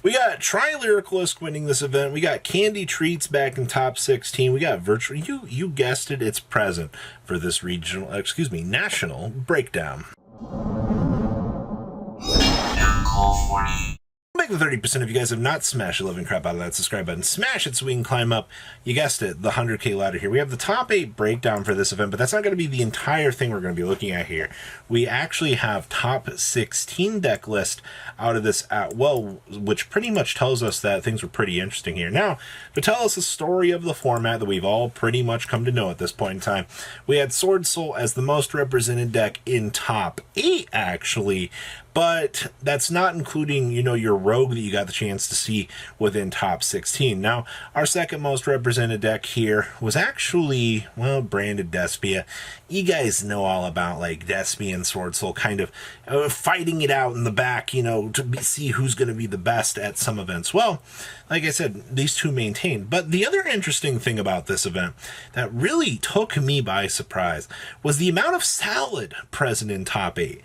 We got Tri-Lyricalisk winning this event. We got Candy Treats back in top 16. We got virtual. You guessed it. It's present for this national breakdown. Make the 30% if you guys have not smashed the living crap out of that subscribe button. Smash it so we can climb up, you guessed it, the 100K ladder here. We have the top 8 breakdown for this event, but that's not going to be the entire thing we're going to be looking at here. We actually have top 16 deck list out of this which pretty much tells us that things were pretty interesting here. Now, to tell us the story of the format that we've all pretty much come to know at this point in time, we had Sword Soul as the most represented deck in top 8, actually. But that's not including, your rogue that you got the chance to see within top 16. Now, our second most represented deck here was actually, branded Despia. You guys know all about, Despia and Sword Soul kind of fighting it out in the back, to see who's going to be the best at some events. Well, like I said, these two maintained. But the other interesting thing about this event that really took me by surprise was the amount of salad present in top 8.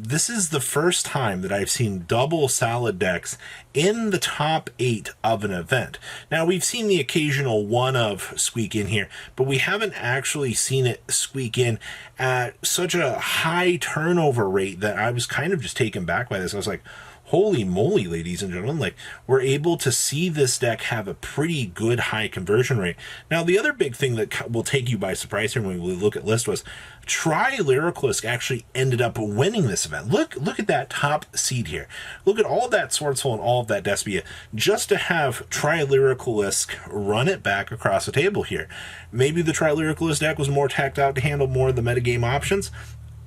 This is the first time that I've seen double salad decks in the top 8 of an event. Now, we've seen the occasional one of squeak in here, but we haven't actually seen it squeak in at such a high turnover rate that I was kind of just taken back by this. I was like, holy moly, ladies and gentlemen, we're able to see this deck have a pretty good high conversion rate. Now, the other big thing that will take you by surprise here when we look at list was Tri-Lyricalisk actually ended up winning this event. Look at that top seed here. Look at all that Sword Soul and all of that Despia, just to have Tri-Lyricalisk run it back across the table here. Maybe the Tri-Lyricalisk deck was more tacked out to handle more of the metagame options.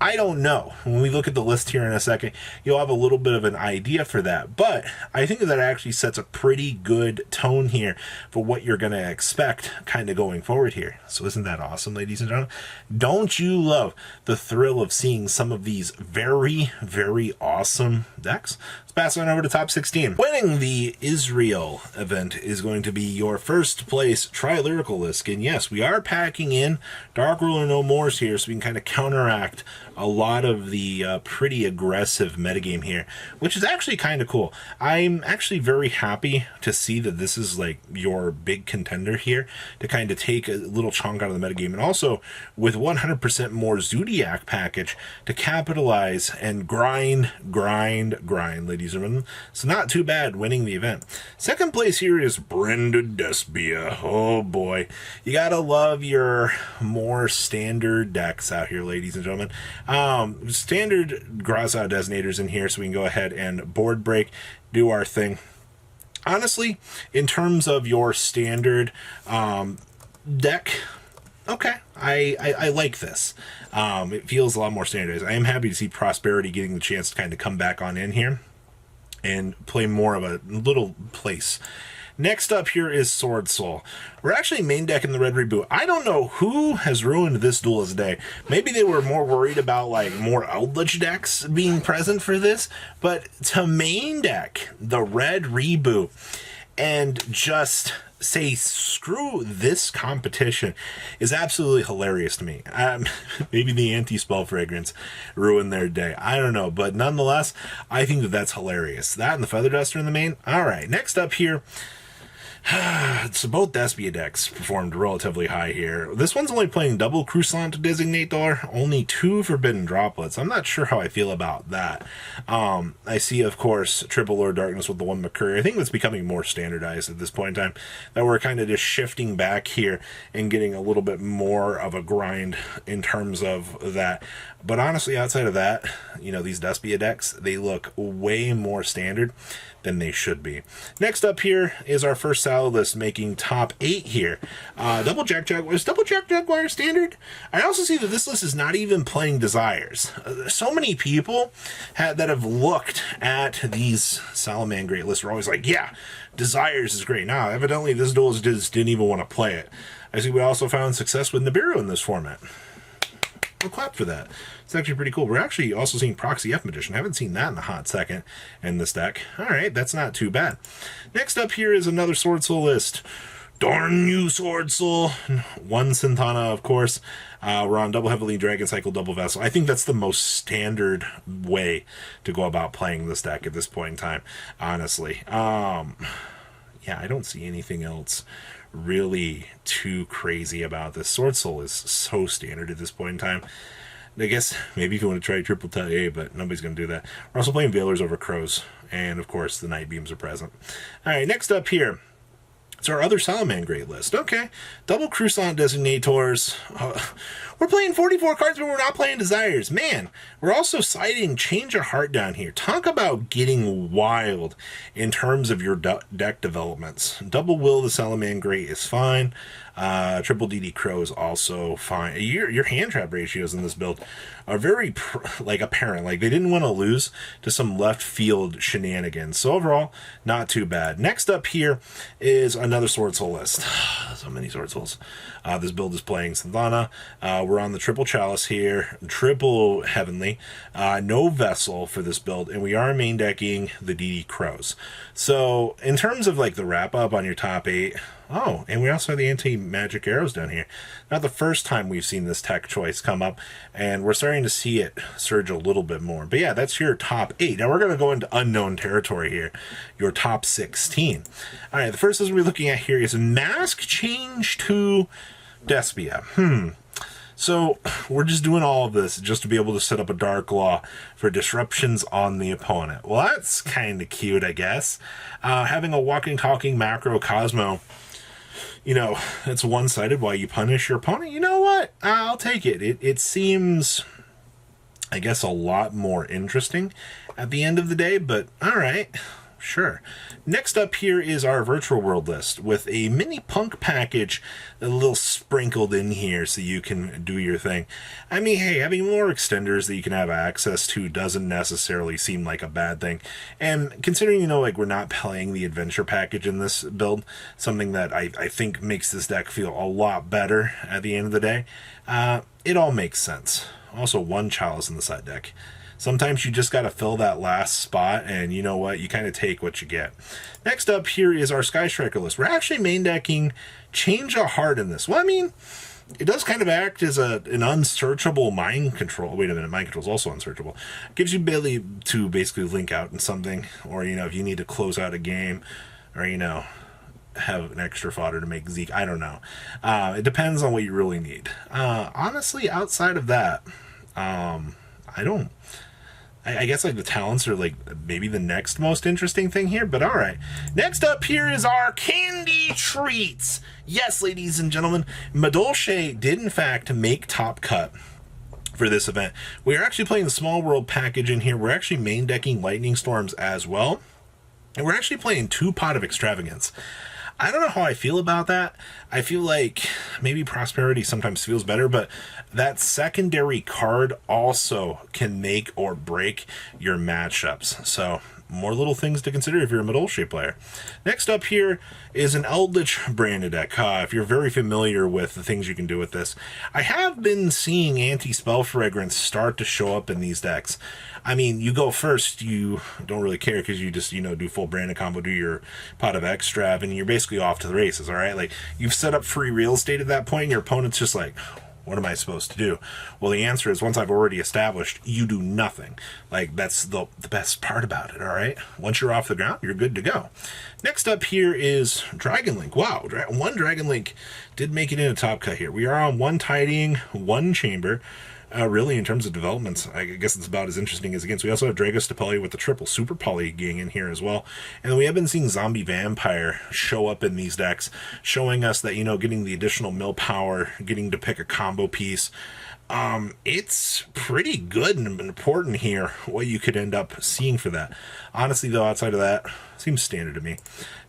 I don't know. When we look at the list here in a second, you'll have a little bit of an idea for that. But I think that actually sets a pretty good tone here for what you're going to expect kind of going forward here. So isn't that awesome, ladies and gentlemen? Don't you love the thrill of seeing some of these very, very awesome decks? Let's pass on over to top 16. Winning the Israel event is going to be your first place Tri-Lyricalisk. And yes, we are packing in Dark Ruler No Mores here so we can kind of counteract a lot of the pretty aggressive metagame here, which is actually kind of cool. I'm actually very happy to see that this is your big contender here to kind of take a little chunk out of the metagame, and also with 100% more Zodiac package to capitalize and grind, ladies and gentlemen. So not too bad winning the event. Second place here is Branded Despia. Oh boy, you gotta love your more standard decks out here, ladies and gentlemen. Standard Graza Detonators in here, so we can go ahead and board break, do our thing. Honestly, in terms of your standard deck, okay, I like this. It feels a lot more standardized. I am happy to see Prosperity getting the chance to kind of come back on in here and play more of a little place. Next up here is Sword Soul. We're actually main decking the red reboot. I don't know who has ruined this Duelist Day. Maybe they were more worried about more Eldritch decks being present for this, but to main deck the red reboot and just say screw this competition is absolutely hilarious to me. Maybe the anti-spell fragrance ruined their day. I don't know, but nonetheless, I think that that's hilarious. That and the Feather Duster in the main. All right, next up here, so both Despia decks performed relatively high here. This one's only playing double Croissant Designator, only 2 Forbidden Droplets. I'm not sure how I feel about that. I see, of course, Triple Lord Darkness with the 1 McCurry. I think that's becoming more standardized at this point in time, that we're kind of just shifting back here and getting a little bit more of a grind in terms of that. But honestly, outside of that, these Despia decks, they look way more standard than they should be. Next up here is our first salad list making top 8 here. Double Jack Jaguar. Is Double Jack Jaguar standard? I also see that this list is not even playing Desires. So many people that have looked at these Salamangreat lists are always like, yeah, Desires is great. Now, evidently this duelist just didn't even want to play it. I see we also found success with Nibiru in this format. We'll clap for that. It's actually pretty cool. We're actually also seeing Proxy F Magician. I haven't seen that in a hot second in this deck. All right, that's not too bad. Next up here is another Sword Soul list. Darn you, Sword Soul. One Synthana, of course. We're on double Heavily Dragon Cycle, double Vessel. I think that's the most standard way to go about playing this deck at this point in time, honestly. Yeah, I don't see anything else really too crazy about this. Sword Soul is so standard at this point in time. I guess maybe if you want to try triple A, but nobody's going to do that. We're also playing Veilers over Crows, and of course the Night Beams are present. All right, next up here, it's our other Salamangreat list. Okay, double Croissant Designators. We're playing 44 cards, but we're not playing Desires. Man, we're also citing Change of Heart down here. Talk about getting wild in terms of your deck developments. Double Will the Salamangreat is fine. Triple DD Crow is also fine. Your hand trap ratios in this build are very apparent. Like, they didn't want to lose to some left field shenanigans. So overall, not too bad. Next up here is another Sword Soul list. So many Sword Souls. This build is playing Synthana. We're on the triple Chalice here, triple Heavenly, no Vessel for this build, and we are main decking the DD Crows. So in terms of like the wrap up on your top 8, oh, and we also have the anti-magic arrows down here. Not the first time we've seen this tech choice come up, and we're starting to see it surge a little bit more. But yeah, that's your top 8. Now we're going to go into unknown territory here, your top 16. All right, the first list we're looking at here is Mask Change to Despia. So we're just doing all of this just to be able to set up a Dark Claw for disruptions on the opponent. Well, that's kind of cute, I guess. Having a walking, talking macro Cosmo, you know, it's one-sided while you punish your opponent. You know what? I'll take it. It seems, I guess, a lot more interesting at the end of the day, but all right. Sure. Next up here is our Virtual World list with a mini punk package a little sprinkled in here so you can do your thing. I mean, hey, having more extenders that you can have access to doesn't necessarily seem like a bad thing. And considering, you know, like we're not playing the adventure package in this build, something that I think makes this deck feel a lot better at the end of the day, it all makes sense. Also, one Chalice in the side deck. Sometimes you just got to fill that last spot, and you know what? You kind of take what you get. Next up here is our Sky Striker list. We're actually main decking Change of Heart in this. Well, I mean, it does kind of act as an unsearchable mind control. Wait a minute, mind control is also unsearchable. It gives you ability to basically link out in something, or, you know, if you need to close out a game, or, you know, have an extra fodder to make Zeke. I don't know. It depends on what you really need. Honestly, outside of that, I guess like the talents are like maybe the next most interesting thing here, but all right. Next up here is our candy treats. Yes, ladies and gentlemen, Madolche did in fact make top cut for this event. We are actually playing the Small World package in here. We're actually main decking Lightning Storms as well, and we're actually playing 2 Pot of Extravagance. I don't know how I feel about that. I feel like maybe Prosperity sometimes feels better, but that secondary card also can make or break your matchups. So more little things to consider if you're a Madolche player. Next up here is an Eldritch branded deck. If you're very familiar with the things you can do with this, I have been seeing Anti-Spell Fragrance start to show up in these decks. I mean, you go first, you don't really care because you just, you know, do full branded combo, do your Pot of Extrav, and you're basically off to the races, all right? Like, you've set up free real estate at that point, and your opponent's just like, what am I supposed to do? Well, the answer is, once I've already established, you do nothing. Like, that's the best part about it, all right? Once you're off the ground, you're good to go. Next up here is Dragon Link. Wow, one Dragon Link did make it in a top cut here. We are on 1 Tidying, 1 Chamber. Really, in terms of developments, I guess it's about as interesting as it gets. We also have Dragos Stapeli with the triple Super Poly gang in here as well. And we have been seeing Zombie Vampire show up in these decks, showing us that, you know, getting the additional mill power, getting to pick a combo piece, it's pretty good and important here what you could end up seeing for that. Honestly, though, outside of that, seems standard to me.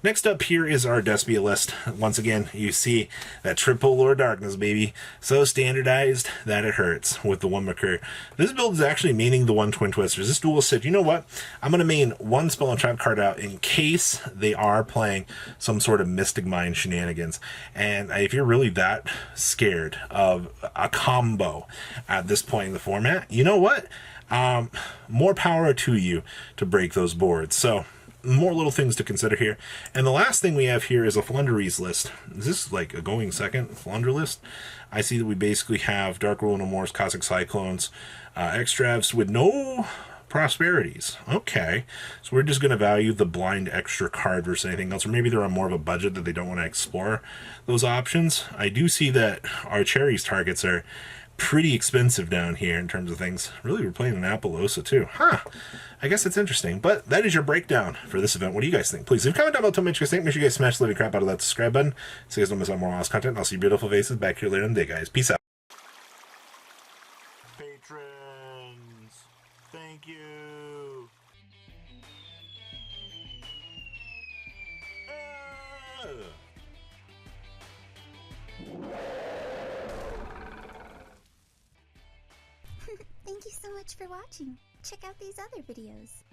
Next up here is our Despia list. Once again, you see that triple Lord Darkness, baby. So standardized that it hurts with the 1 Mercur. This build is actually maining the 1 Twin Twisters. This duel said, you know what? I'm going to main 1 Spell and Trap card out in case they are playing some sort of Mystic Mind shenanigans. And if you're really that scared of a combo at this point in the format, you know what? More power to you to break those boards. So more little things to consider here. And the last thing we have here is a Flunderies list. Is this like a going second Flunder list? I see that we basically have Dark Rule No More's Cosmic Cyclones, Extravs with no prosperities. Okay, so we're just going to value the blind extra card versus anything else, or maybe they're on more of a budget that they don't want to explore those options. I do see that our cherries targets are pretty expensive down here in terms of things. Really, we're playing an Apollosa too. Huh. I guess it's interesting. But that is your breakdown for this event. What do you guys think? Please leave a comment down below. Tell me what you guys think. Make sure you guys smash the living crap out of that subscribe button so you guys don't miss out on more awesome content. I'll see your beautiful faces back here later in the day, guys. Peace out. Patrons, thank you. Thank you so much for watching. Check out these other videos.